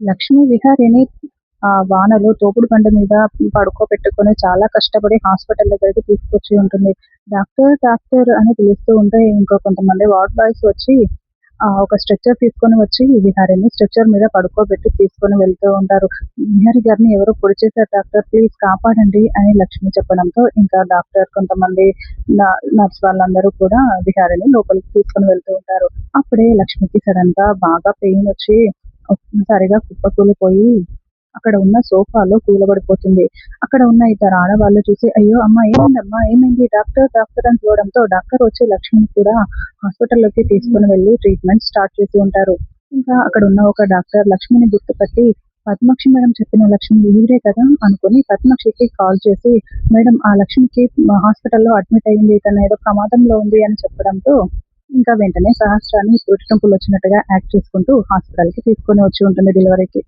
లక్ష్మీ విహారిని వానలో తోపుడు బండి మీద పడుకోబెట్టుకొని చాలా కష్టపడి హాస్పిటల్ దగ్గరికి తీసుకొచ్చి ఉంటుంది. డాక్టర్, డాక్టర్ అని పిలుస్తూ ఉంటే ఇంకో కొంతమంది వార్డ్ బాయ్స్ వచ్చి ఒక స్ట్రెచర్ తీసుకొని వచ్చి విహారిని స్ట్రెచర్ మీద పడుకోబెట్టి తీసుకొని వెళ్తూ ఉంటారు. విహారి గారిని ఎవరో పొడి చేశారు డాక్టర్, ప్లీజ్ కాపాడండి అని లక్ష్మి చెప్పడంతో ఇంకా డాక్టర్ కొంతమంది నర్స్ వాళ్ళందరూ కూడా విహారిని లోపలికి తీసుకొని వెళ్తూ ఉంటారు. అప్పుడే లక్ష్మికి సడన్‌గా బాగా పెయిన్ వచ్చి ఒక్కసారిగా కుప్పకూలిపోయి అక్కడ ఉన్న సోఫాలో కూలబడిపోతుంది. అక్కడ ఉన్న ఇద్దరు ఆడవాళ్ళు చూసి, "అయ్యో! అమ్మ ఏమైందమ్మా? ఏమైంది? డాక్టర్, డాక్టర్" అని పిలవడంతో డాక్టర్ వచ్చి లక్ష్మిని కూడా హాస్పిటల్‌లోకి తీసుకొని వెళ్లి ట్రీట్మెంట్ స్టార్ట్ చేసి ఉంటారు. ఇంకా అక్కడ ఉన్న ఒక డాక్టర్ లక్ష్మిని గుర్తుపట్టి, "పద్మాక్షి మేడం చెప్పిన లక్ష్మి ఈవిడే కదా" అనుకుని పద్మాక్షికి కాల్ చేసి, "మేడం ఆ లక్ష్మికి హాస్పిటల్‌లో అడ్మిట్ అయింది. తను ఏదో ప్రమాదంలో ఉంది" అని చెప్పడంతో ఇంకా వెంటనే సహస్రాన్ని పురిటి నొప్పులొచ్చినట్టుగా యాక్ట్ చేసుకుంటూ హాస్పిటల్‌కి తీసుకొని వచ్చి ఉంటుంది డెలివరీకి.